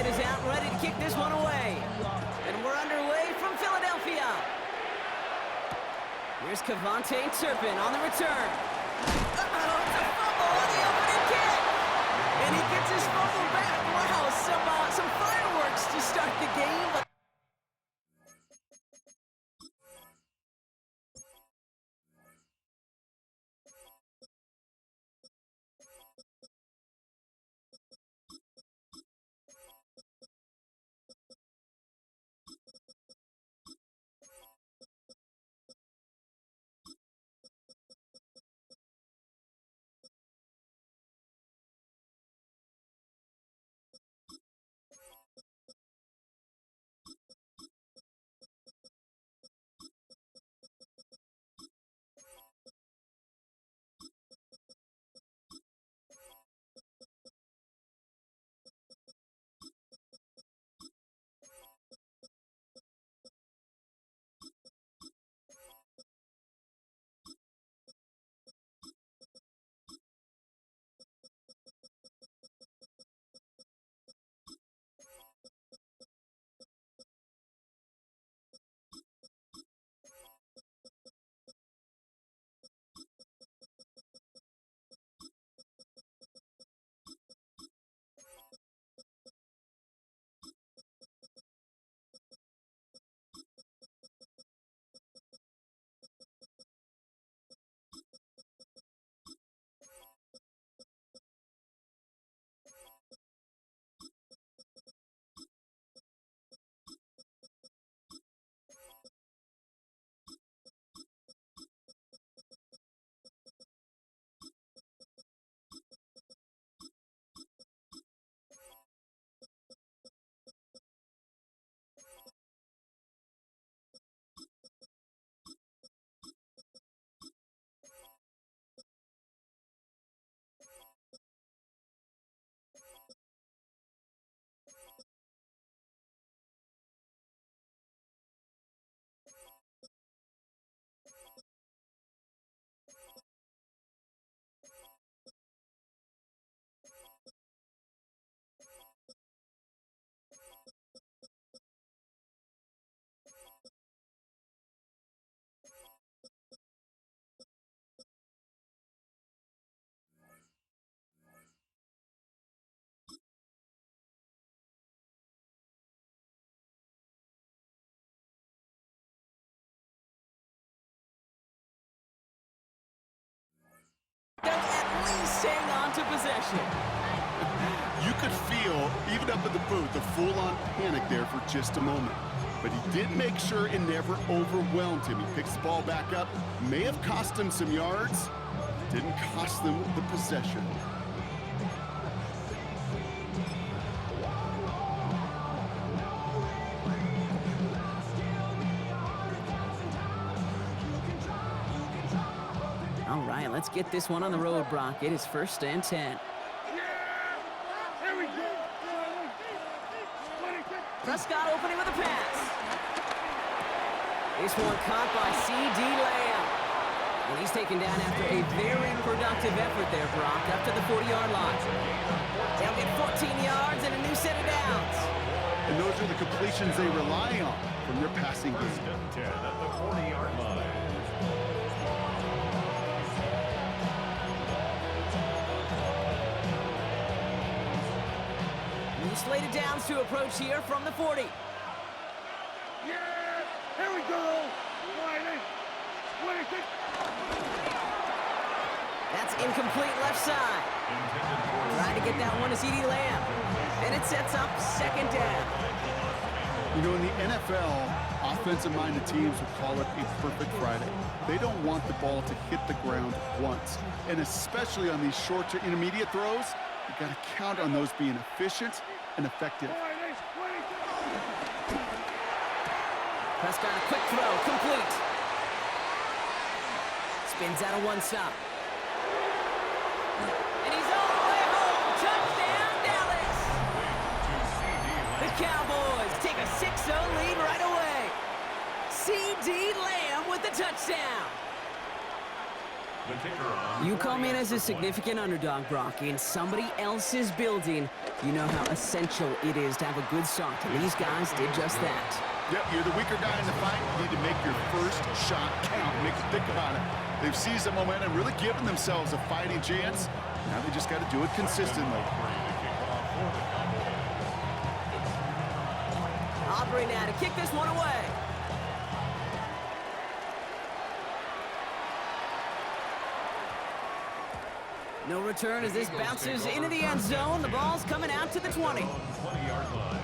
Prescott is out and ready to kick this one away. And we're underway from Philadelphia. Here's Cavante Turpin on the return. Uh-oh, it's a fumble on the opening kick. And he gets his fumble back. Wow, some fireworks to start the game. But they'll at least hang on to possession. You could feel, even up at the booth, the full-on panic there for just a moment. But he did make sure it never overwhelmed him. He picks the ball back up. May have cost him some yards. Didn't cost them the possession. All right, let's get this one on the road, Brock. It is 1st and 10. Prescott opening with a pass. This one caught by C.D. Lamb. And he's taken down after a very productive effort there, Brock, up to the 40-yard line. They'll get 14 yards and a new set of downs. And those are the completions they rely on from their passing game. 1st and 10 at the 40-yard line. Slated downs to approach here from the 40. Yeah, here we go. 26. That's incomplete left side. Trying to get that one to C.D. Lamb. And it sets up 2nd down. You know, in the NFL, offensive-minded teams would call it a perfect Friday. They don't want the ball to hit the ground once. And especially on these short to intermediate throws, you got to count on those being efficient and effective. Prescott, a quick throw, complete. Spins out of one stop. And he's all the way home. Touchdown, Dallas. The Cowboys take a 6-0 lead right away. C.D. Lamb with the touchdown. The kicker on You come in as a significant underdog, Brock, in somebody else's building. You know how essential it is to have a good start, and these guys did just that. Yep, you're the weaker guy in the fight. You need to make your first shot count. Make them think about it. They've seized the momentum, really given themselves a fighting chance. Now they just got to do it consistently. Aubrey now to kick this one away. No return as this bounces into the end zone. The ball's coming out to the 20. 20-yard line.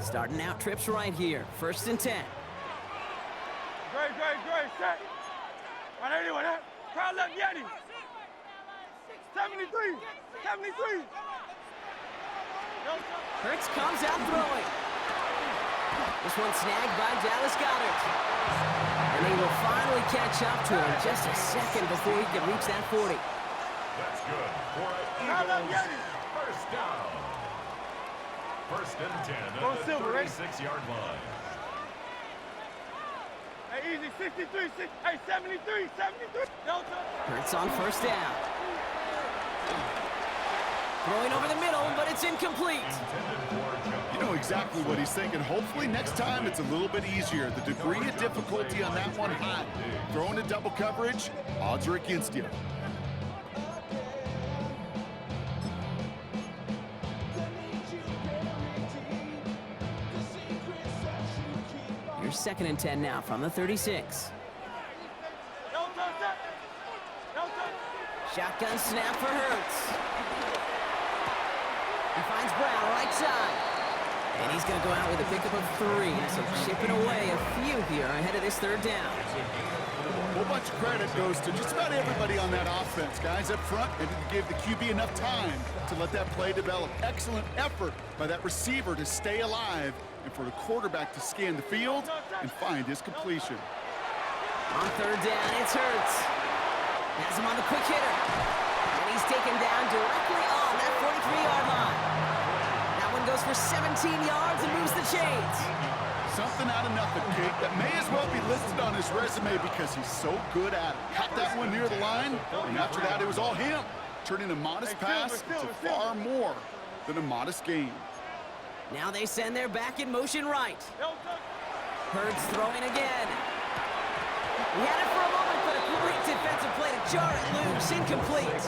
Starting out trips right here. 1st and 10. Great, set. Right anyway, that crowd left Yeti. 73. Hurts comes out throwing. This one snagged by Dallas Goedert. And they will finally catch up to him just a second before he can reach that 40. That's good for Crowd left Eagles. Yeti. First down. 1st and 10 Go at the Silver, ready? 36-yard line. Hey, easy, 63, 73. Delta. Hurts on 1st down. Throwing over the middle, but it's incomplete. Intended for Jones. You know exactly what he's thinking. Hopefully next time it's a little bit easier. The degree of difficulty on that one high. Throwing a double coverage, odds are against you. You're 2nd and 10 now from the 36. Delta. Shotgun snap for Hurts. He finds Brown right side. And he's going to go out with a pickup of 3. So chipping away a few here ahead of this 3rd down. A whole bunch of credit goes to just about everybody on that offense. Guys up front, they didn't give the QB enough time to let that play develop. Excellent effort by that receiver to stay alive and for the quarterback to scan the field and find his completion. On 3rd down, it's Hurts. Has him on the quick hitter. And he's taken down directly on that 43-yard line. That one goes for 17 yards and moves the chains. Something out of nothing, Kate, that may as well be listed on his resume because he's so good at it. Caught that one near the line, and after that it was all him. Turning a modest pass into far more than a modest gain. Now they send their back in motion right. Delta. Hurts throwing again. He had it for a moment, but a great defensive play to jar it loose. Incomplete.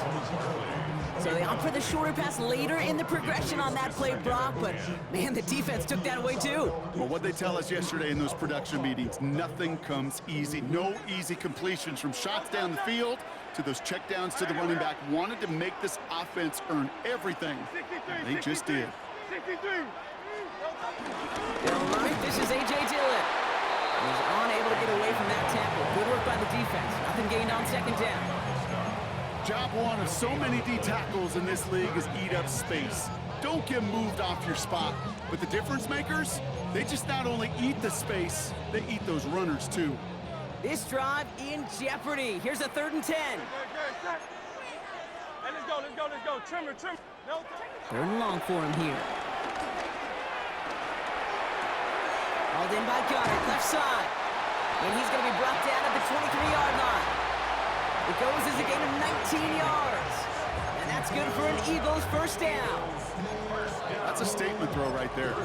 So they opt for the shorter pass later in the progression on that play, Brock, but man, the defense took that away too. Well, what they tell us yesterday in those production meetings, nothing comes easy. No easy completions from shots down the field to those checkdowns to the running back. Wanted to make this offense earn everything. They just did. 63. All right, this is A.J. Dillon. He's unable to get away from that tackle. Good work by the defense. Nothing gained on 2nd down. Job one of so many D tackles in this league is eat up space. Don't get moved off your spot. But the difference makers, they just not only eat the space, they eat those runners too. This drive in jeopardy. Here's a 3rd and 10. Good, set. Hey, let's go. Trimmer. Delta. 3rd and long for him here. Hauled in by Goddard, left side. And he's going to be brought down at the 23-yard line. It goes as a gain of 19 yards. And that's good for an Eagles 1st down. That's a statement throw right there.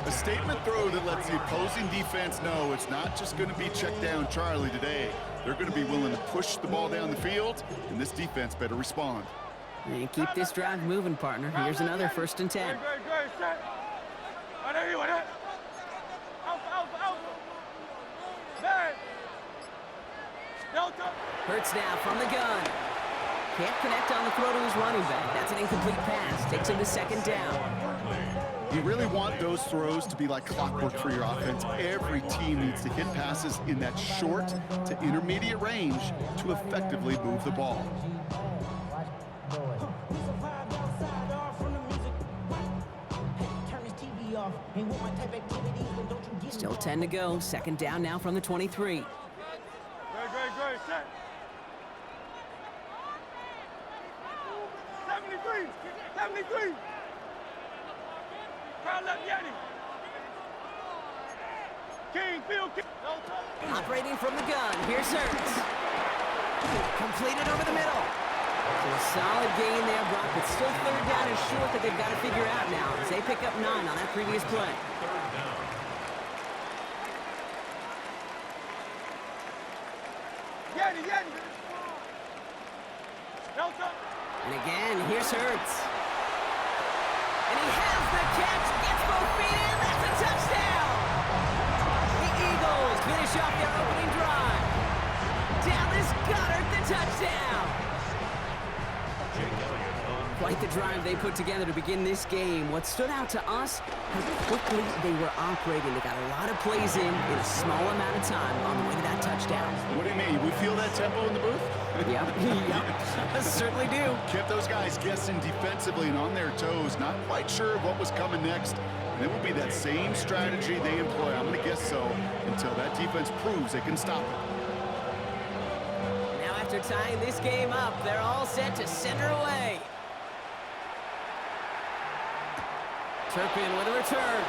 A statement throw that lets the opposing defense know it's not just going to be check down Charlie today. They're going to be willing to push the ball down the field, and this defense better respond. And keep this drive moving, partner. Here's another 1st and 10. Great, set. Right anyway, that. Alpha. Bang. Delta. Hurts now from the gun. Can't connect on the throw to his running back. That's an incomplete pass. Takes him to 2nd down. You really want those throws to be like clockwork for your offense. Every team needs to hit passes in that short to intermediate range to effectively move the ball. Still 10 to go. Second down now from the 23. Great, set. 73. Crowd left Yeti. King, field kick. Operating from the gun. Here's Hurts. Completed over the middle. So a solid gain there, Brock, but still third down and short that they've got to figure out now as they pick up 9 on that previous play. Third down. Yeti. Delta. And again, here's Hurts. And he has the catch, gets both feet in, that's a touchdown! The Eagles finish off their opening drive. Dallas Goedert, the touchdown! Quite the drive they put together to begin this game. What stood out to us, how quickly they were operating. They got a lot of plays in a small amount of time on the way to that touchdown. What do you mean? We feel that tempo in the booth? Yep, certainly do. Kept those guys guessing defensively and on their toes, not quite sure what was coming next. And it will be that same strategy they employ, I'm going to guess so, until that defense proves they can stop it. Now after tying this game up, they're all set to send her away. Turpin with a return.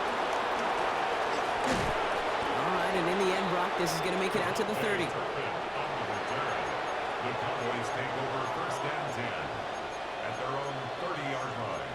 All right, and in the end, Brock, this is going to make it out to the 30. The Cowboys take over first and 10 at their own 30-yard line.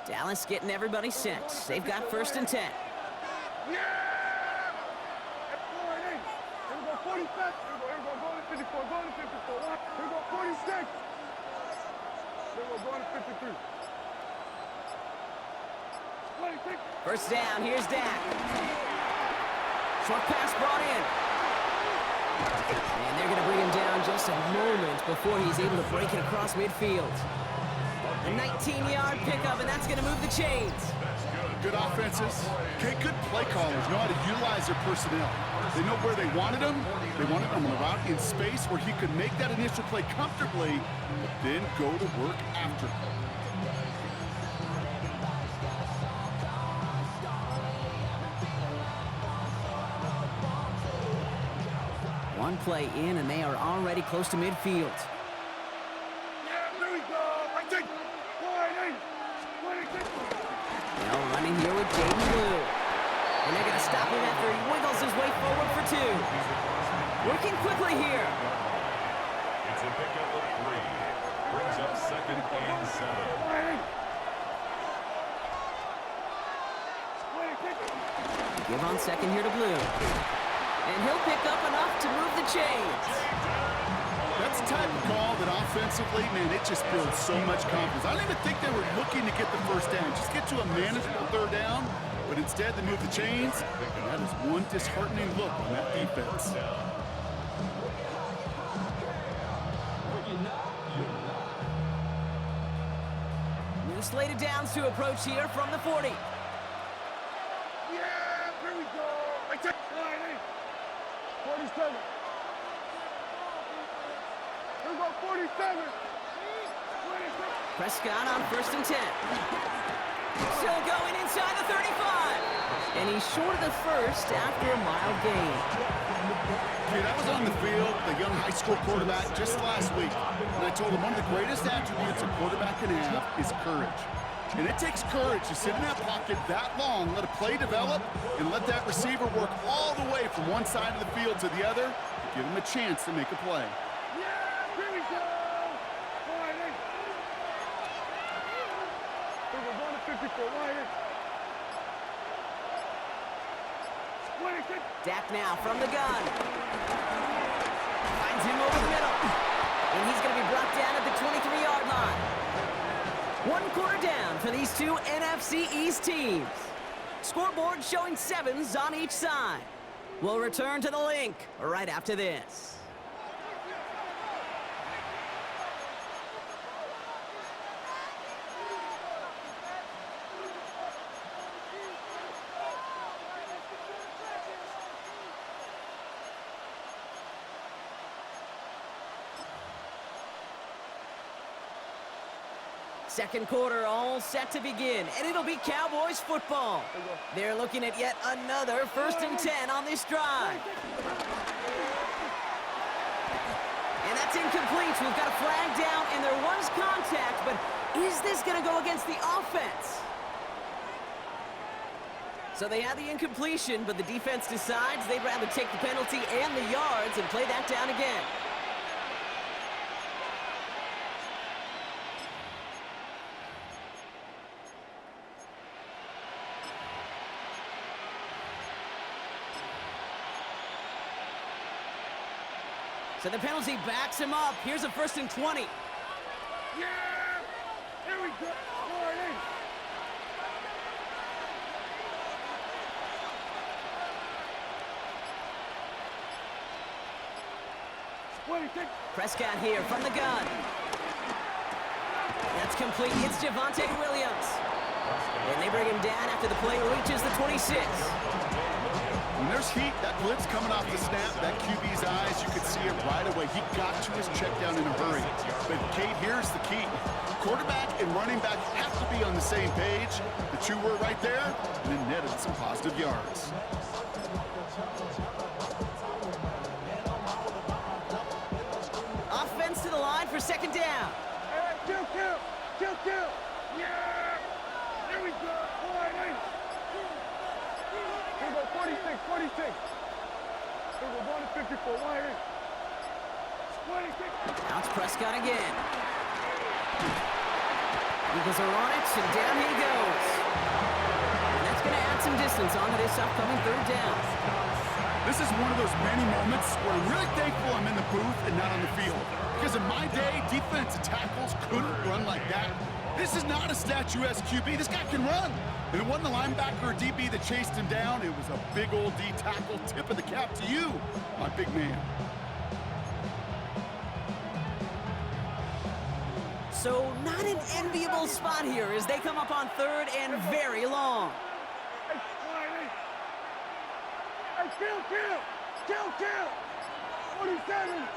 Dallas getting everybody set. They've got first and 10. Yeah! Here we go, 45. Here we go, going to 54, going to 54. Here we go, 46. Here we go, going to 53. 26. First down, here's Dak. Short pass brought in. And they're going to bring him down just a moment before he's able to break it across midfield. A 19-yard pickup, and that's going to move the chains. Good offenses. Okay, good play callers know how to utilize their personnel. They know where they wanted them. They wanted them on the route in space where he could make that initial play comfortably, but then go to work after. One play in, and they are already close to midfield. Well, running here with Jaden Blue. And they're going to stop him after he wiggles his way forward for 2. Working quickly here. It's a pickup of 3. Brings up second and 7. Give on second here to Blue. And he'll pick up enough to move the chains. That's the type of call that offensively, man, it just builds so much confidence. I don't even think they were looking to get the first down. Just get to a manageable third down, but instead they move the chains. And that is one disheartening look on that defense. New slated downs to approach here from the 40. Yeah, here we go. I take 47. Here we go, 47. 26. Prescott on first and 10. Still going inside the 35. And he's short of the first after a mild gain. Dude, I was on the field, the young high school quarterback, just last week, and I told him one of the greatest attributes a quarterback can have is courage. And it takes courage to sit in that pocket that long, let a play develop, and let that receiver work all the way from one side of the field to the other to give him a chance to make a play. Yeah, here we go. 48. We're going to 54. Wide. 26. Dak now from the gun. Finds him over the middle. And he's going to be brought down at the 23-yard line. 1 quarter down for these two NFC East teams. Scoreboard showing 7s on each side. We'll return to the link right after this. Second quarter all set to begin, and it'll be Cowboys football. They're looking at yet another 1st and 10 on this drive. And that's incomplete. We've got a flag down, and there was contact, but is this going to go against the offense? So they had the incompletion, but the defense decides they'd rather take the penalty and the yards and play that down again. So the penalty backs him up. Here's a 1st and 20. Yeah! Here we go. Warning. Prescott here from the gun. That's complete. It's Javonte Williams. And they bring him down after the play reaches the 26. When there's heat, that blitz coming off the snap, that QB's eyes, you could see it right away. He got to his check down in a hurry. But, Kate, here's the key. Quarterback and running back have to be on the same page. The two were right there, and then netted some positive yards. Offense to the line for 2nd down. Hey, kill. Yeah! Here we go. Warning. Here we go, 46. Here we go, going to 54. Warning. 26. Now it's Prescott again. Eagles are on it, and down he goes. And that's going to add some distance onto this upcoming 3rd down. This is one of those many moments where I'm really thankful I'm in the booth and not on the field. Because in my day, defensive tackles couldn't run like that. This is not a statuesque QB. This guy can run. And it wasn't the linebacker or DB that chased him down. It was a big old D tackle. Tip of the cap to you, my big man. So not an enviable spot here as they come up on 3rd and very long. Hey, warning. Hey, kill. 47.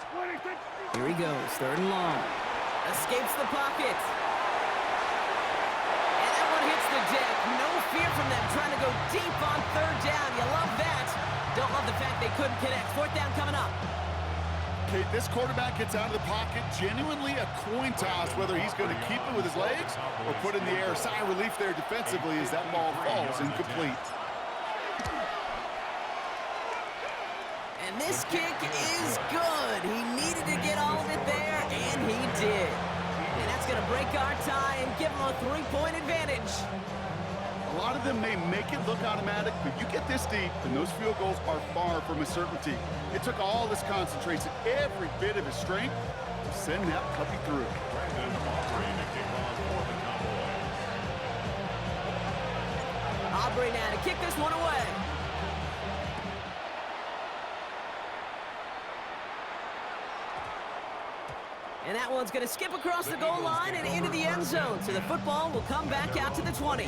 26. Here he goes, 3rd and long. Escapes the pocket. And that one hits the deck. No fear from them trying to go deep on 3rd down. You love that. Don't love the fact they couldn't connect. 4th down coming up. Okay, this quarterback gets out of the pocket. Genuinely a coin toss whether he's going to keep it with his legs or put in the air. Sigh of relief there defensively as that ball falls incomplete. And this kick is good. He needed to get all of it there, and he did. And that's going to break our tie and give him a 3-point advantage. A lot of them may make it look automatic, but you get this deep, and those field goals are far from a certainty. It took all this concentration, every bit of his strength, to send that puppy through. Aubrey now to kick this one away. And that one's going to skip across the goal line and into the end zone. So the football will come back out to the 20.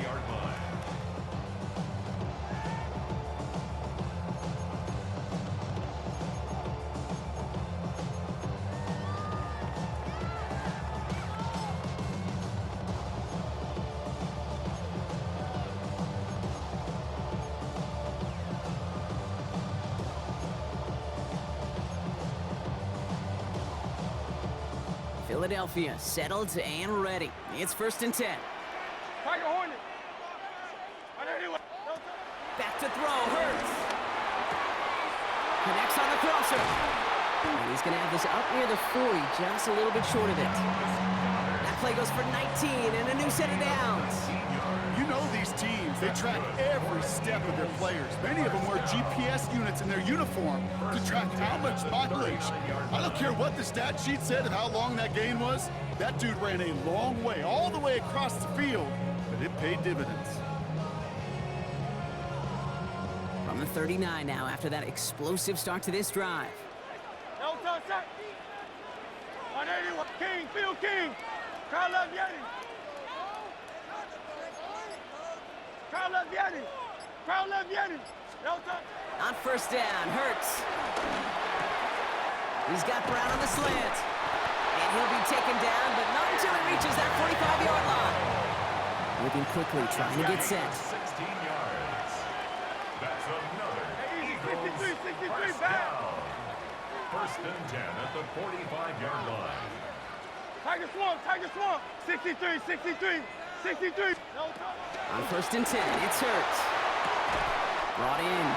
Philadelphia settled and ready. It's 1st and 10. Tiger Hornet. Back to throw, Hurts. Connects on the crosser. And he's going to have this up near the 40, just a little bit short of it. That play goes for 19 and a new set of downs. You know these teams, they track every step of their players. Many of them wear GPS units in their uniform to track how much mileage. I don't care what the stat sheet said of how long that gain was. That dude ran a long way, all the way across the field, but it paid dividends. From the 39 now after that explosive start to this drive. No touch that. 181. King, Phil King. Carl Yeti. Carl Yeti. Carl Yeti. No touch. On first down, Hurts. He's got Brown on the slant. And he'll be taken down, but not until he reaches that 45-yard line. Moving quickly, trying to get set. 16 yards. That's another Eagles 63, first back. down. First and 10 at the 45-yard line. Tiger Swamp. 63. No touch. On first and 10, it's Hurts. Brought in.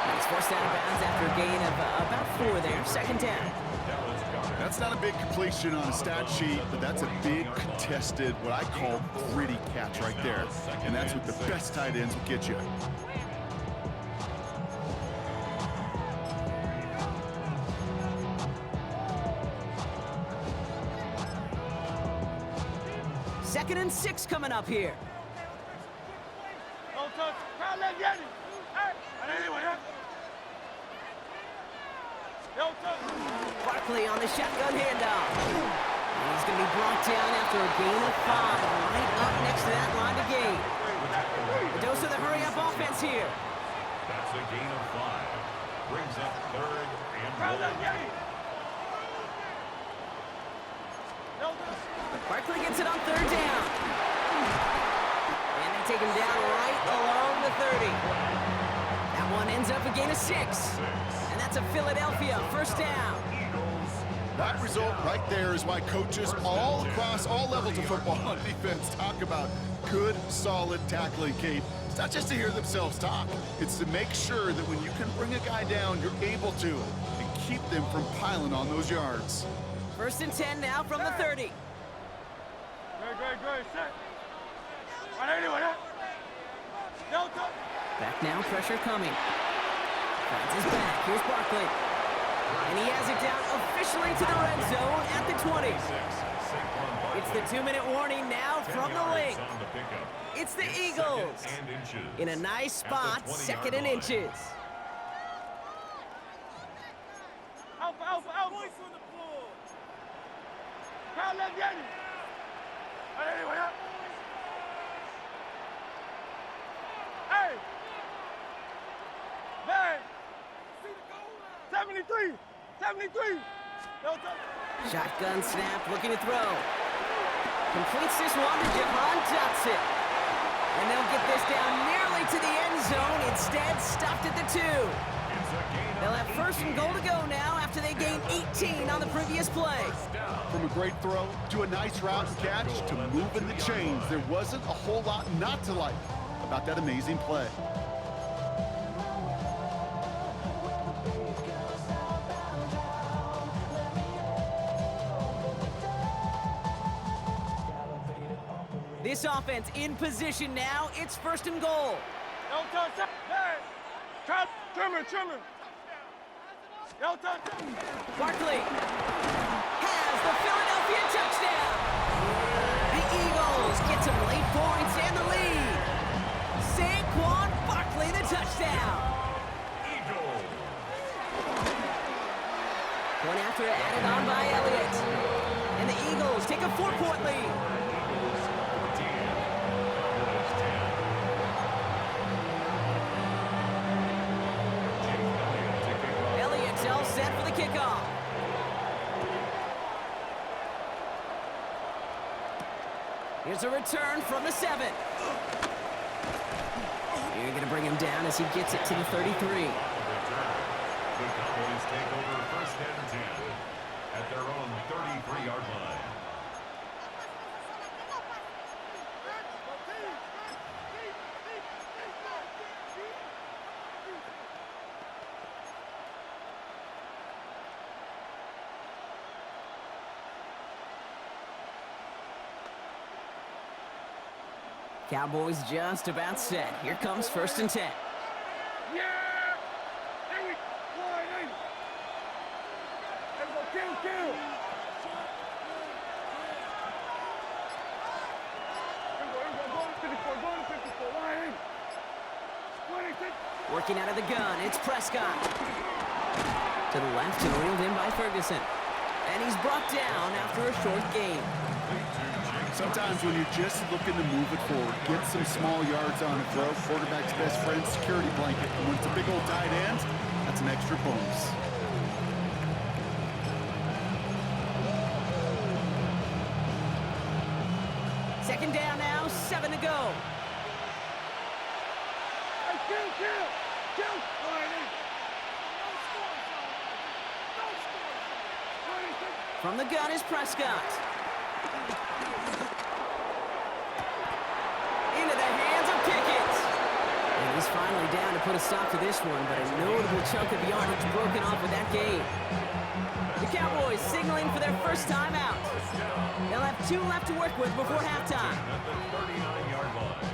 And he's forced out of bounds after a gain of about 4 there. Second down. That's not a big completion on a stat sheet, but that's a big contested, what I call gritty catch right there. And that's what the best tight ends will get you. Second and 6 coming up here. No touch. Carl Yeti. Hey. Anyway, no touch. Barkley on the shotgun handoff. And he's going to be brought down after a gain of 5, right up next to that line of gain. A dose of the hurry-up offense here. That's a gain of 5. Brings up third and Carl goal. Yeti. No touch. Barkley gets it on third down. And they take him down right along the 30. That one ends up a gain of 6. And that's a Philadelphia first down. That result right there is why coaches all across all levels of football on defense talk about good, solid tackling, Kate. It's not just to hear themselves talk. It's to make sure that when you can bring a guy down, you're able to and keep them from piling on those yards. First and 10 now from the 30. Great. Set. Anyway, no touch. Back now, pressure coming. Finds his back. Here's Barkley. And he has it down officially to the red zone at the 20. It's the 2-minute warning now from the link. It's the Eagles in a nice spot, second and inches. Alpha. Voice on the floor. Carl Yeti. Anyway, hey. Man. 73. No touch. Shotgun snap, looking to throw. Completes this one to Javon Dotson. And they'll get this down nearly to the end zone. Instead, stopped at the 2. They'll have first and goal to go now after they gained 18 on the previous play. From a great throw to a nice route and catch to moving the chains, there wasn't a whole lot not to like about that amazing play. This offense in position now. It's first and goal. No touch. Hey. Trimmer. No touch. Barkley has the Philadelphia touchdown. The Eagles get some late points and the lead. Saquon Barkley the touchdown. Eagles. One after added on by Elliott. And the Eagles take a 4-point lead. Elliott's all set for the kickoff. Here's a return from the 7. You're going to bring him down as he gets it to the 33. The Cowboys take over first and 10 at their own 33-yard line. Cowboys just about set. Here comes first and 10. Yeah! There we go. Let's go, kill. Here we go, go to 54, Why? 26. Working out of the gun, it's Prescott. To the left and reeled in by Ferguson. And he's brought down after a short gain. Sometimes when you're just looking to move it forward, get some small yards on a throw, quarterback's best friend, security blanket. And when it's a big old tight end, that's an extra bonus. Second down now, 7 to go. Hey, kill! All right, then. From the gun is Prescott. Into the hands of Pickett. And he's finally down to put a stop to this one, but a notable chunk of yardage broken off with that gain. The Cowboys signaling for their first time out. They'll have 2 left to work with before halftime. At the 39-yard line.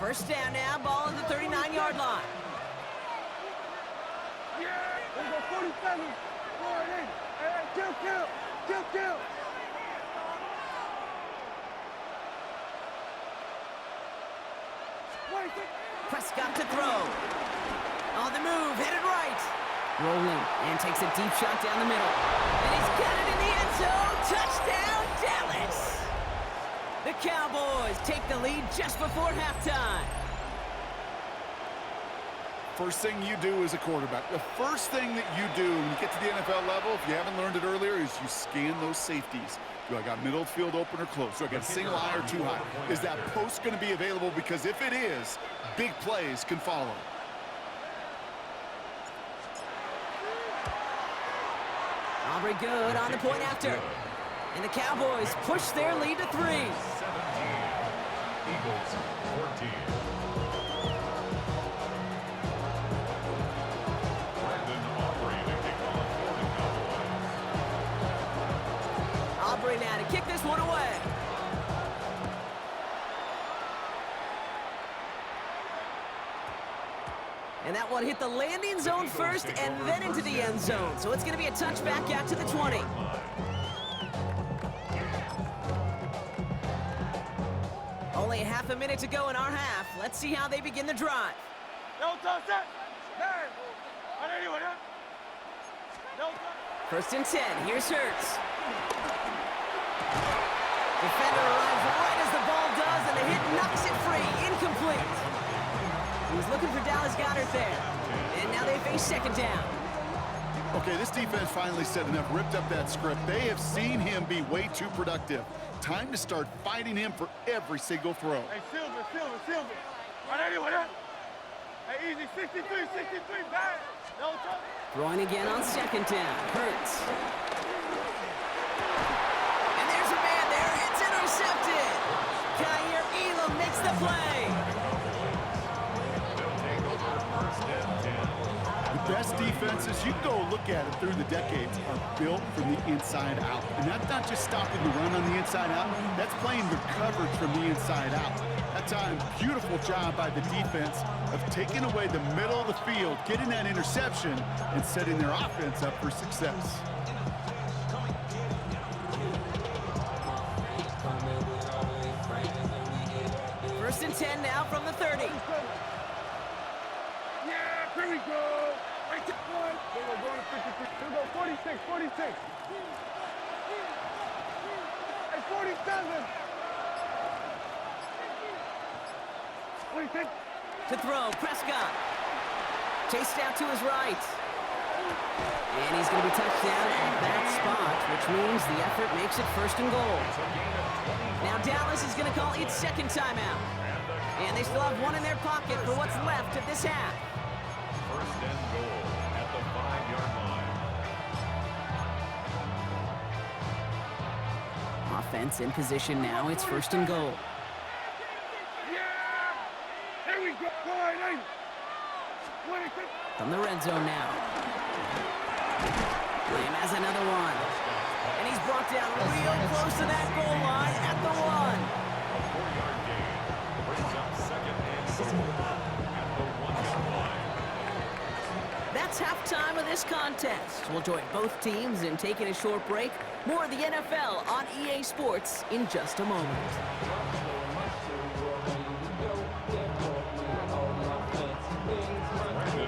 First down now, ball at the 39-yard line. Yeah! There go 47. All right, then. Hey, kill! Prescott to throw. On the move, headed right. Rolling, and takes a deep shot down the middle. And he's got it in the end zone. Touchdown, Dallas! The Cowboys take the lead just before halftime. First thing you do as a quarterback, the first thing that you do when you get to the NFL level, if you haven't learned it earlier, is you scan those safeties. Do I got middle field open or close? Do I got single high or too high? Is that post going to be available? Because if it is, big plays can follow. Aubrey good on the point after. And the Cowboys push their lead to 3. 17. Eagles 14. Aubrey now to kick this one away. And that one hit the landing zone first and then into the end zone. So it's going to be a touchback out to the 20. Only a half a minute to go in our half. Let's see how they begin the drive. No touch that! Man! On anyone, huh? No touch! First and 10. Here's Hurts. Defender arrives right as the ball does, and the hit knocks it free. Incomplete. He was looking for Dallas Goedert there. And now they face second down. Okay, this defense finally said enough, ripped up that script. They have seen him be way too productive. Time to start fighting him for every single throw. Hey, Silver! On anyone, huh? Hey, easy, 63, bad! No touch! Throwing again on second down. Hurts. And there's a man there. It's intercepted. Kyer Elam makes the play. They'll take over first and 10. The best defenses, you go look at it through the decades, are built from the inside out. And that's not just stopping the run on the inside out. That's playing the coverage from the inside out. That time, beautiful job by the defense of taking away the middle of the field, getting that interception, and setting their offense up for success. First and 10 now from the 30. Yeah, here we go! Right to one! They will go to 53. Here we go, 46. Hey, 47! 46. To throw, Prescott. Chased out to his right. And he's going to be touched down at that spot, which means the effort makes it first and goal. Now Dallas is going to call its second timeout. And they still have one in their pocket for what's left of this half. First and goal at the 5-yard line. Offense in position now. It's first and goal. Here we go! Go ahead, 26. From the red zone now. Lamb has another one. And he's brought down real close to that goal line at the 1. A 4-yard gain brings up second and goal at the 1-yard line. That's halftime of this contest. We'll join both teams in taking a short break. More of the NFL on EA Sports in just a moment. Brandon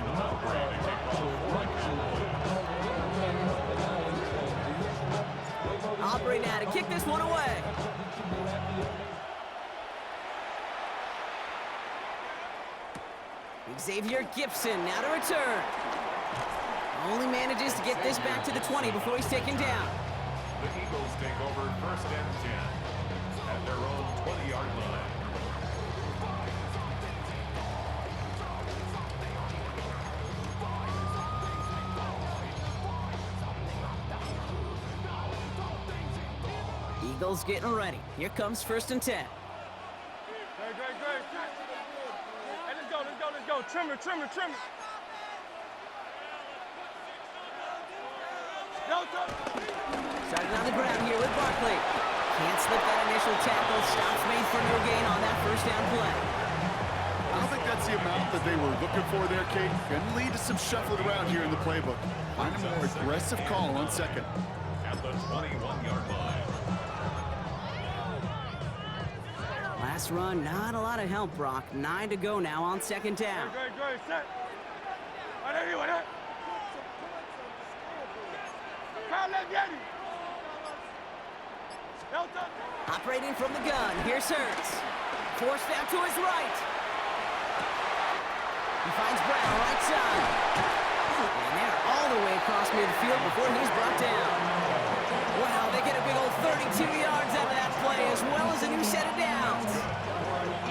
this one away. Xavier Gibson now to return. Only manages to get this back to the 20 before he's taken down. The Eagles take over 1st and 10 at their own 20-yard line. Eagles getting ready. Here comes 1st and 10. Great. Hey, let's go. Trim it. Starting on the ground here with Barkley. Can't slip that initial tackle. Stops made for no gain on that 1st down play. I don't think that's the amount that they were looking for there, Kate. Can lead to some shuffling around here in the playbook. Find a more aggressive call on 2nd. At the 21-yard line. Last run, not a lot of help, Brock. 9 to go now on 2nd down. Great. Set. Right there. Operating from the gun, here's Hurts. Forced out to his right. He finds Brown right side. And they're all the way across midfield before he's brought down. Wow, they get a big old 32 yards out of that play, as well as a new set of downs.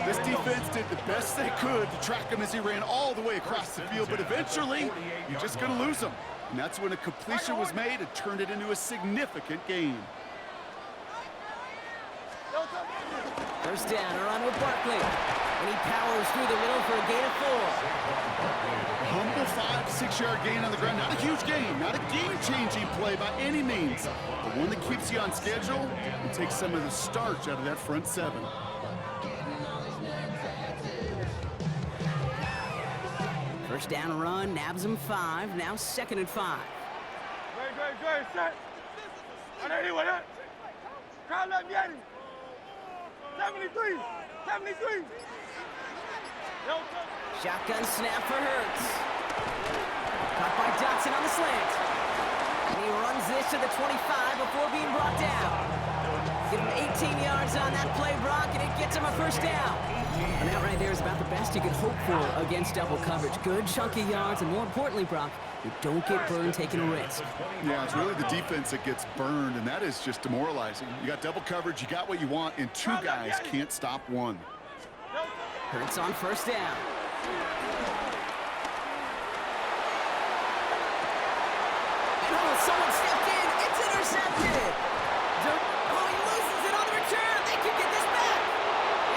This defense did the best they could to track him as he ran all the way across the field, but eventually, you're just going to lose him. And that's when a completion was made and turned it into a significant gain. 1st down, a run with Barkley. And he powers through the middle for a gain of 4. Humble 5-6-yard gain on the ground. Not a huge gain, not a game-changing play by any means, but one that keeps you on schedule and takes some of the starch out of that front 7. First down a run, nabs him 5, now 2nd and 5. Great. Set. Right there. Crowd left Yeti. 73. Shotgun snap for Hurts. Caught by Dotson on the slant. And he runs this to the 25 before being brought down. Give him 18 yards on that play, Brock, and it gets him a 1st down. And that right there is about the best you could hope for against double coverage. Good chunky yards, and more importantly, Brock, you don't get burned taking a risk. Yeah, it's really the defense that gets burned, and that is just demoralizing. You got double coverage, you got what you want, and 2 guys can't stop one. Hurts on 1st down. And someone stepped in. It's intercepted. He loses it on the return. They can get this back.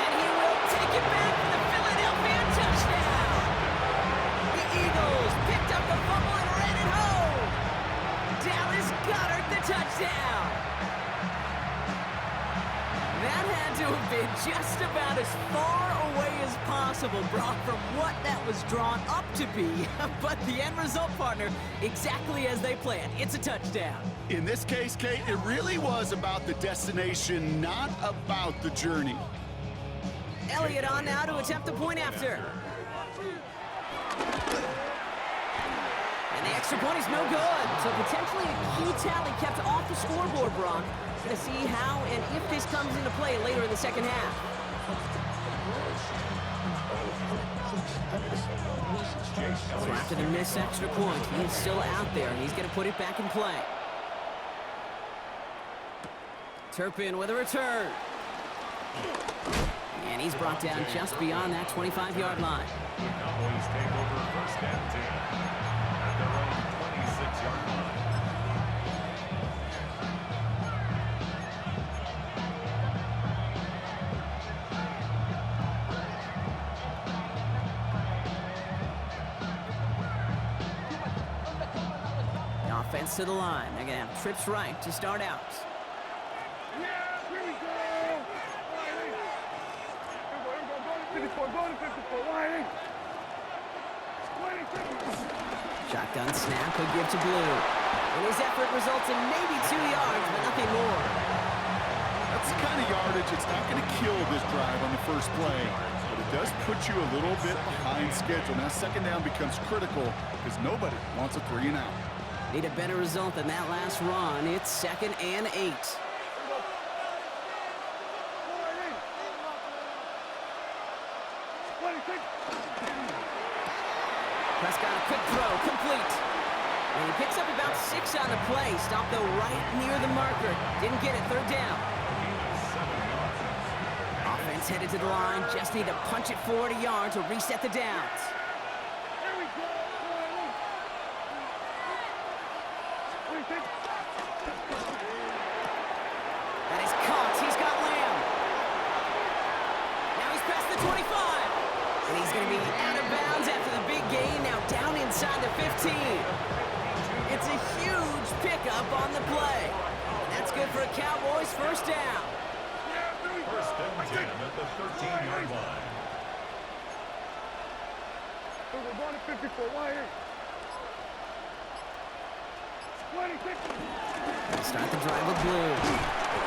And he will take it back for the Philadelphia touchdown. The Eagles picked up the fumble and ran it home. Dallas Goedert the touchdown. That had to have been just about as far away as possible, Brock, from what that was drawn up to be. But the end result, partner, exactly as they planned. It's a touchdown. In this case, Kate, it really was about the destination, not about the journey. Elliott on now to attempt the point after. And the extra point is no good. So potentially a key tally kept off the scoreboard, Brock. Going to see how and if this comes into play later in the 2nd half. So after the missed extra point, he's still out there, and he's going to put it back in play. Turpin with a return. And he's brought down just beyond that 25-yard line. Cowboys take over 1st and 10 at their own 26-yard line. Offense to the line. They're going to have trips right to start out. Yeah, here we go. Here we go. Go to 54. Shotgun snap could give to Blue. And his effort results in maybe 2 yards, but nothing more. That's the kind of yardage, it's not going to kill this drive on the first play, but it does put you a little bit behind schedule. Now 2nd down becomes critical because nobody wants a 3 and out. Need a better result than that last run. It's 2nd and 8. 26. Prescott, a quick throw, complete. And he picks up about 6 on the play. Stopped though right near the marker. Didn't get it, third down. Offense headed to the line. Just need to punch it forward a yard to reset the downs. Here we go. 26. That is caught. He's got Lamb. Now he's past the 25. And he's going to be out of bounds after the big gain. Now down inside the 15. It's a huge pickup on the play. That's good for a Cowboys first down. First and 10 at the 13-yard line. We're going to 54. Why here? 26. They start the drive with blue.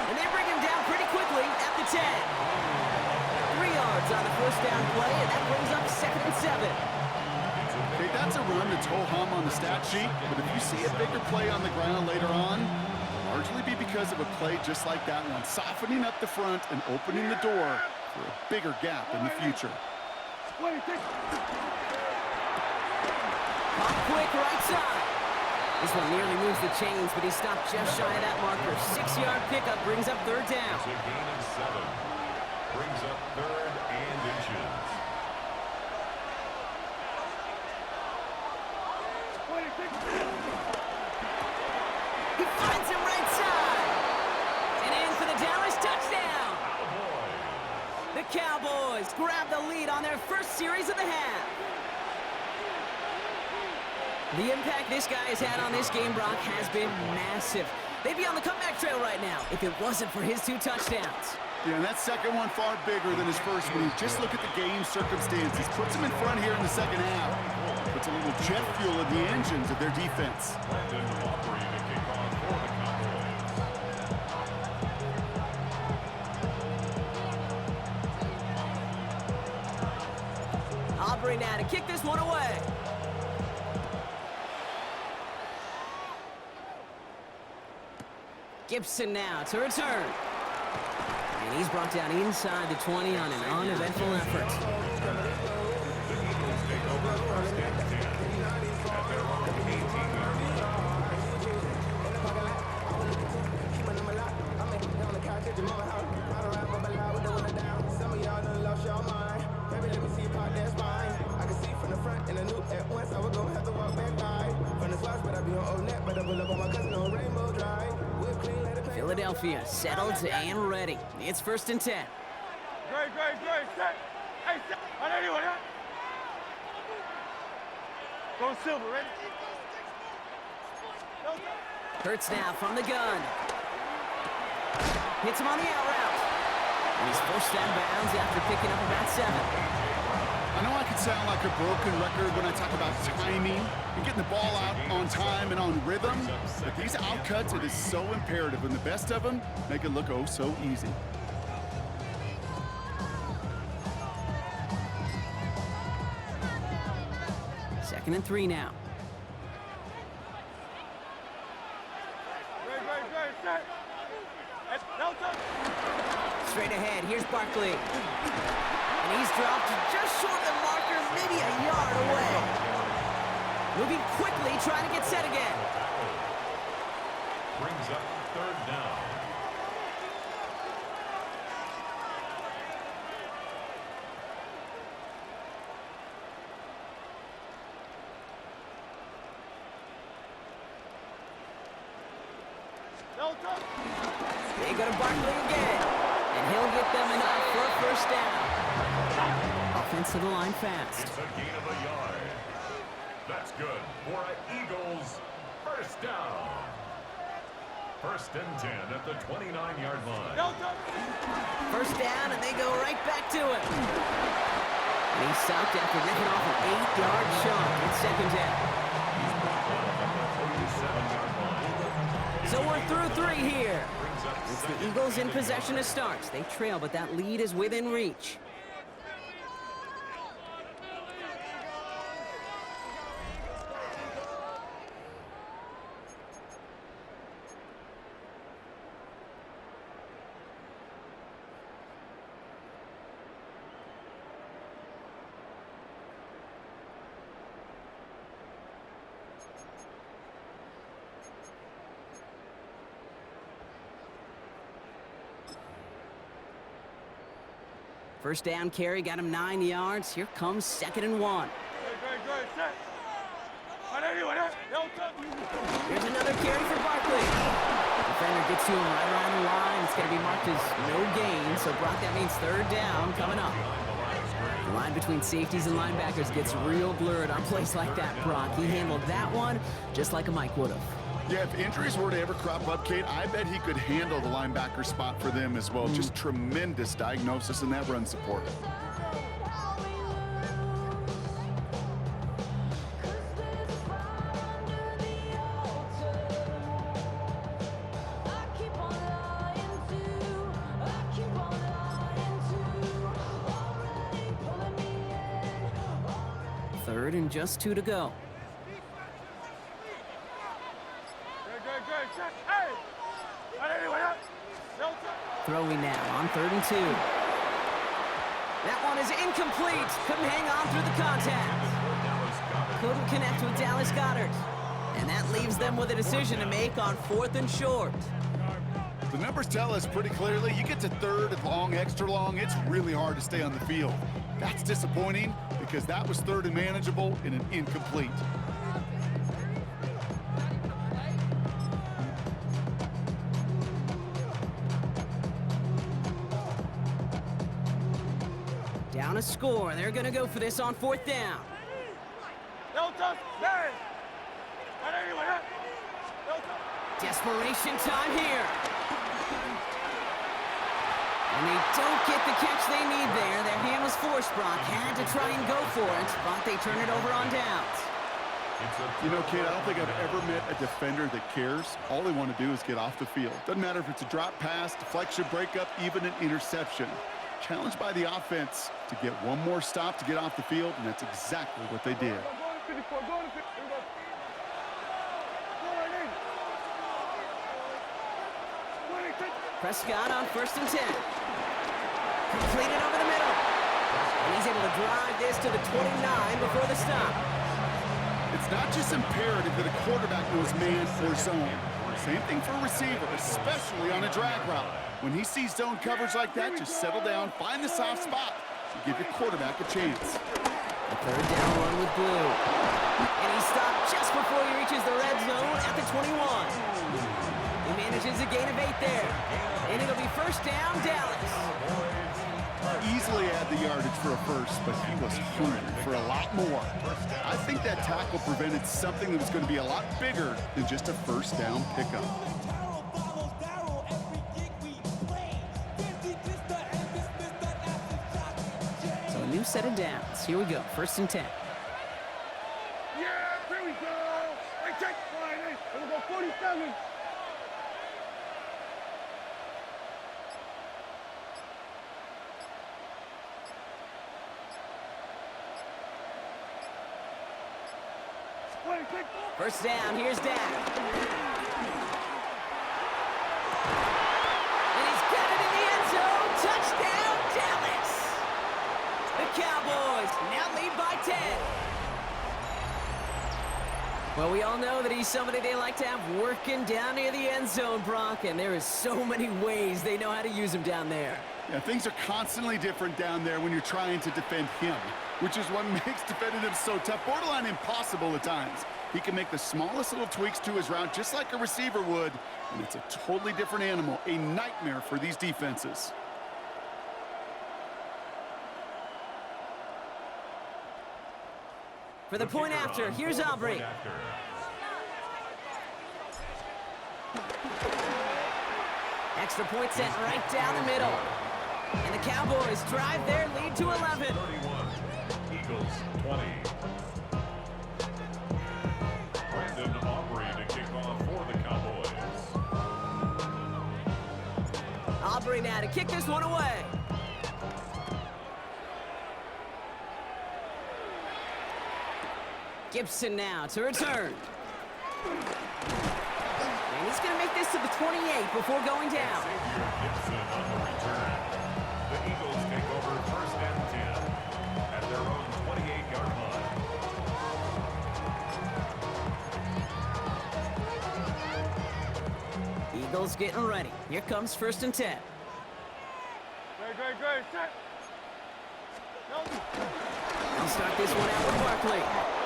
And they bring him down pretty quickly at the 10. 3 yards on the first down play, and that brings up 2nd and 7. Okay, that's a run that's ho-hum on the stat sheet, but if you see a bigger play on the ground later on, it'll largely be because of a play just like that one, softening up the front and opening the door for a bigger gap in the future. 26. Pop quick right side. This one nearly moves the chains, but he stopped just shy of that marker. 6-yard pickup brings up third down. It's a gain of 7. Brings up 3rd and inches. 26. He finds him right side. And in for the Dallas touchdown. The Cowboys grab the lead on their first series of the half. The impact this guy has had on this game, Brock, has been massive. They'd be on the comeback trail right now if it wasn't for his 2 touchdowns. Yeah, and that second one far bigger than his first one. You just look at the game circumstances. Puts him in front here in the second half. Puts a little jet fuel in the engines of their defense. Brandon Aubrey to kick off for the Cowboys. Aubrey now to kick this one away. Gibson now to return. And he's brought down inside the 20 on an uneventful effort. The Eagles take over first and 10 at their own 18-yard Philadelphia settled and ready. It's 1st and 10. Great. Set. Hey, set. On anyone, huh? Go Silver, ready? Hurts now from the gun. Hits him on the out route. And he's forced out of bounds after picking up about 7. I know I could sound like a broken record when I talk about timing and getting the ball out on time and on rhythm, but these outcuts, it is so imperative, and the best of them make it look oh so easy. Second and 3 now. Great. Set. Delta. Straight ahead, here's Barkley. And he's dropped just short of the marker, maybe a yard away. Moving quickly, trying to get set again. brings up 3rd down. They go to Barkley again, and he'll get them enough for a first down. Offense to the line fast. It's a gain of a yard. That's good for an Eagles first down. 1st and 10 at the 29-yard line. First down, and they go right back to it. And he's stopped after ripping off an 8-yard chunk. It's 2nd down. He's brought down at the 37-yard line. So we're through 3 here. It's the Eagles in possession to start. They trail, but that lead is within reach. First down carry got him 9 yards. Here comes 2nd and 1. Good, set. Here's another carry for Barkley. Defender gets to him right around the line. It's going to be marked as no gain. So, Brock, that means 3rd down coming up. The line between safeties and linebackers gets real blurred on plays like that, Brock. He handled that one just like a Mike would have. Yeah, if injuries were to ever crop up, Kate, I bet he could handle the linebacker spot for them as well. Just tremendous diagnosis in that run support. Third and just 2 to go. Good, set. Hey! Throwing now on 3rd and 2. That one is incomplete. Couldn't hang on through the contact. Couldn't connect with Dallas Goedert. And that leaves them with a decision to make on 4th and short. The numbers tell us pretty clearly, you get to 3rd and long, extra long, it's really hard to stay on the field. That's disappointing because that was 3rd and manageable in an incomplete. Down a score. They're going to go for this on 4th down. Desperation time here. And they don't get the catch they need there. Their hand was forced, Brock. Had to try and go for it, but they turn it over on downs. You know, Kate, I don't think I've ever met a defender that cares. All they want to do is get off the field. Doesn't matter if it's a drop pass, deflection, breakup, even an interception. Challenged by the offense to get one more stop to get off the field, and that's exactly what they did. Prescott on 1st and 10. Completed over the middle. And he's able to drive this to the 29 before the stop. It's not just imperative that a quarterback knows man or zone. Same thing for a receiver, especially on a drag route. When he sees zone coverage like that, just settle down, find the soft spot, and give your quarterback a chance. A 3rd down run with Blue. And he stopped just before he reaches the red zone at the 21. He manages a gain of 8 there. And it'll be 1st down, Dallas. Easily had the yardage for a first, but he was hungry for a lot more. I think that tackle prevented something that was going to be a lot bigger than just a 1st down pickup. So a new set of downs. Here we go, 1st and 10. Yeah, here we go. Hey, check. We'll go 47. First down, here's Dak. And he's got it in the end zone. Touchdown, Dallas. The Cowboys now lead by 10. Well, we all know that he's somebody they like to have working down near the end zone, Brock, and there is so many ways they know how to use him down there. Yeah, things are constantly different down there when you're trying to defend him, which is what makes defending him so tough, borderline impossible at times. He can make the smallest little tweaks to his route just like a receiver would, and it's a totally different animal, a nightmare for these defenses. For the point after, here's Aubrey. Extra point sent right down the middle. And the Cowboys drive their lead to 11. 31, Eagles 20. Brandon Aubrey to kick off for the Cowboys. Aubrey now to kick this one away. Gibson now to return. And he's going to make this to the 28 before going down. Gibson on the return. The Eagles take over 1st and 10 at their own 28-yard line. Eagles getting ready. Here comes 1st and 10. Great. Set. start this one out with Barkley.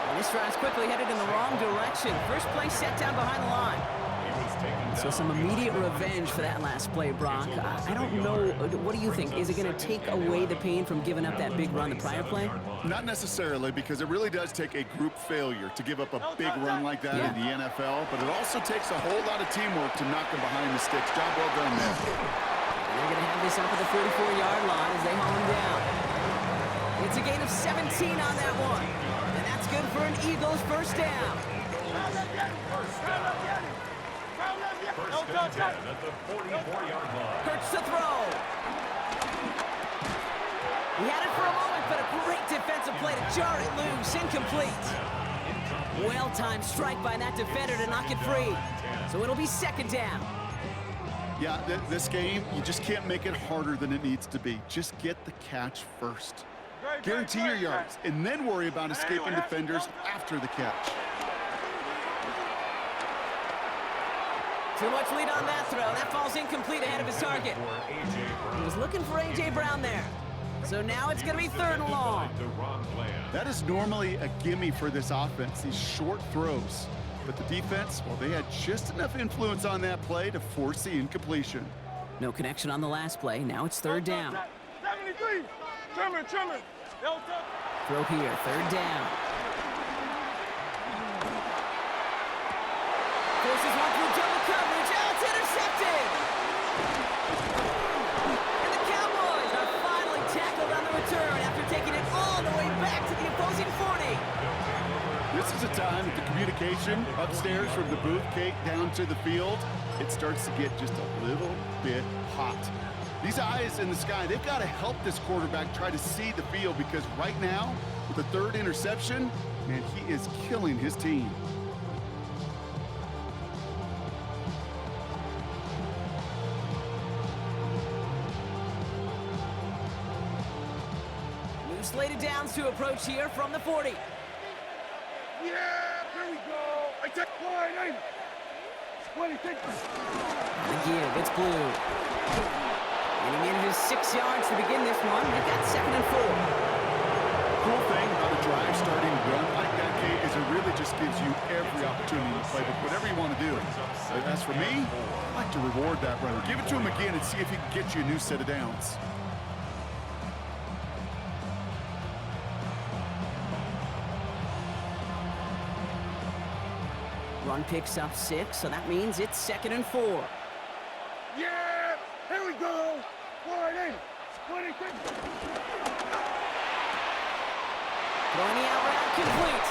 And this drive's quickly headed in the wrong direction. First play set down behind the line. So some immediate revenge for that last play, Brock. I don't know. What do you think? Is it going to take away the pain from giving up that big run the prior play? Not necessarily, because it really does take a group failure to give up a big run like that in the NFL, but it also takes a whole lot of teamwork to knock them behind the sticks. Job well done there. And they're going to have this up at the 44-yard line as they haul him down. It's a gain of 17 on that one. And that's good for an Eagles first down. First and 10 at the 44-yard line. Hurts to throw. He had it for a moment, but a great defensive play to jar it loose. Incomplete. Well-timed strike by that defender to knock it free. So it'll be second down. Yeah, this game, you just can't make it harder than it needs to be. Just get the catch first. Guarantee your yards, and then worry about escaping defenders after the catch. Too much lead on that throw. That falls incomplete ahead of his target. He was looking for A.J. Brown there. So now it's going to be third and long. That is normally a gimme for this offense, these short throws. But the defense, well, they had just enough influence on that play to force the incompletion. No connection on the last play. Now it's third down. 73. Trimmer. Throw here, third down. Forces one through double coverage. Oh, it's intercepted! And the Cowboys are finally tackled on the return after taking it all the way back to the opposing 40. This is a time that the communication upstairs from the booth cake down to the field, it starts to get just a little bit hot. These eyes in the sky, they've got to help this quarterback try to see the field, because right now, with the third interception, man, he is killing his team. New slated downs to approach here from the 40. Yeah, here we go. I take line, hey. 26. The give, it's blue. And he manages 6 yards to begin this one. They've got second and 4. Cool thing about a drive starting run like that, Kate, is it really just gives you every opportunity to play with whatever you want to do. But as for me, I like to reward that runner. Give it to him again and see if he can get you a new set of downs. Run picks up 6, so that means it's second and 4. Yeah, here we go. Line, 26. Throwing the out route complete.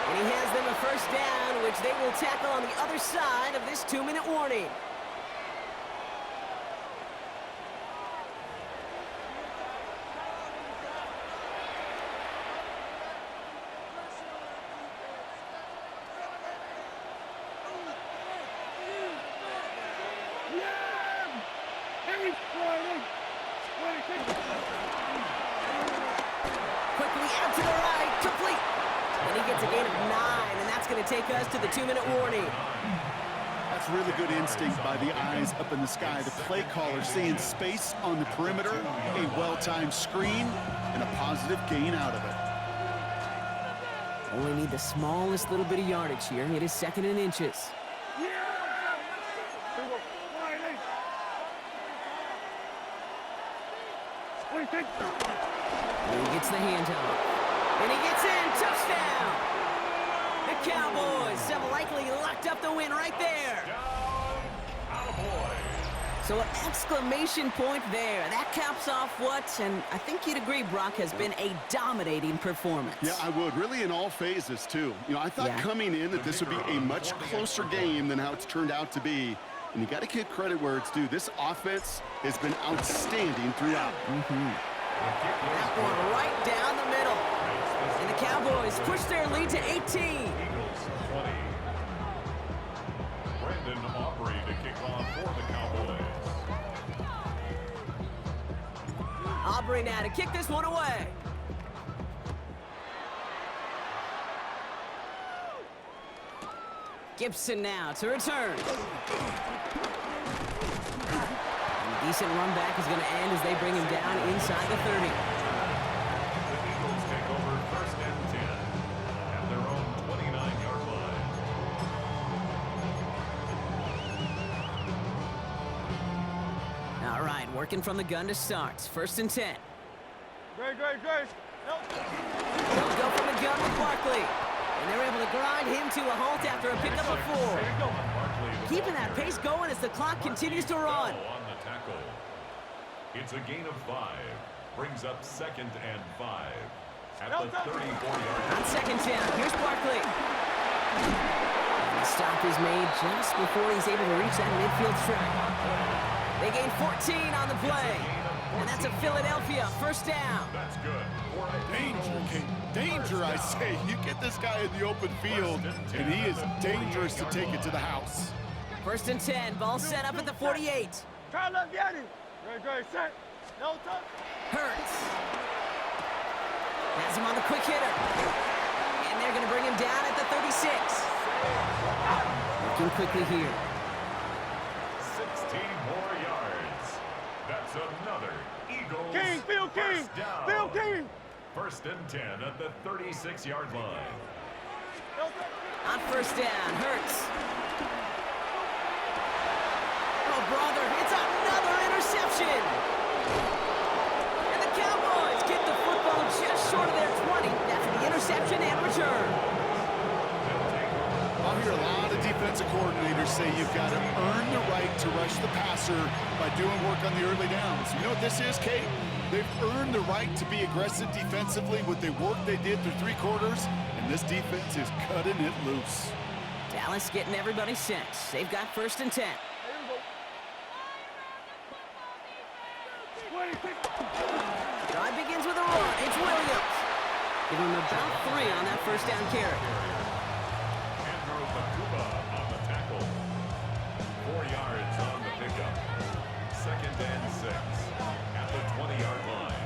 And he has them a first down, which they will tackle on the other side of this 2-minute warning. Quickly out to the right, complete. And he gets a gain of 9, and that's going to take us to the 2-minute warning. That's really good instinct by the eyes up in the sky. The play caller seeing space on the perimeter, a well-timed screen, and a positive gain out of it. Only need the smallest little bit of yardage here. It is second and inches. And he gets the handoff. And he gets in. Touchdown! The Cowboys have likely locked up the win right there. So an exclamation point there. That caps off what, and I think you'd agree, Brock, has been a dominating performance. Yeah, I would. Really in all phases, too. You know, I thought coming in that this would be a much closer game than how it's turned out to be. And you got to give credit where it's due. This offense has been outstanding throughout. That one right down the middle. And the Cowboys push their lead to 18. Eagles 20. Brandon Aubrey to kick off for the Cowboys. Aubrey now to kick this one away. Gibson now to return. Decent run back is going to end as they bring him down inside the 30. The Eagles take over first Working from the gun to start. 1st and 10. Great. Help. They'll go from the gun with Barkley. And they're able to grind him to a halt after a pickup of 4. Keeping that pace going as the clock continues to run. On the tackle. It's a gain of 5. Brings up 2nd and 5. At the 34-yard line. On 2nd down, here's Barkley. The stop is made just before he's able to reach that midfield track. They gain 14 on the play. And that's a Philadelphia 1st down. That's good. Danger, King. Danger, I say. You get this guy in the open field, and he is dangerous to take it to the house. 1st and 10, ball set up at the 48. Try to get him. Great, set. No touch. Hurts. Has him on the quick hitter. And they're going to bring him down at the 36. Looking quickly here. 16 more yards. That's another Eagles King, Phil King. first down. Phil King. 1st and 10 at the 36-yard line. On 1st down, Hurts. Oh, brother, it's another interception. And the Cowboys get the football just short of their 20 after the interception and return. I'll hear a lot of defensive coordinators say you've got to earn the right to rush the passer by doing work on the early downs. You know what this is, Kate? They've earned the right to be aggressive defensively with the work they did through 3 quarters, and this defense is cutting it loose. Dallas getting everybody set. They've got 1st and 10. Drive begins with a run. It's Williams. Give him about 3 on that 1st down carry. Andrew Bakuba on the tackle. 4 yards on the pickup. 2nd and 6 at the 20-yard line.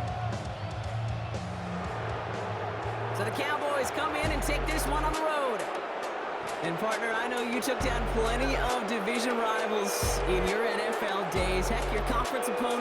So the Cowboys come in and take this one on the road. And partner, I know you took down plenty of division rivals in your NFL days. Heck, your conference opponent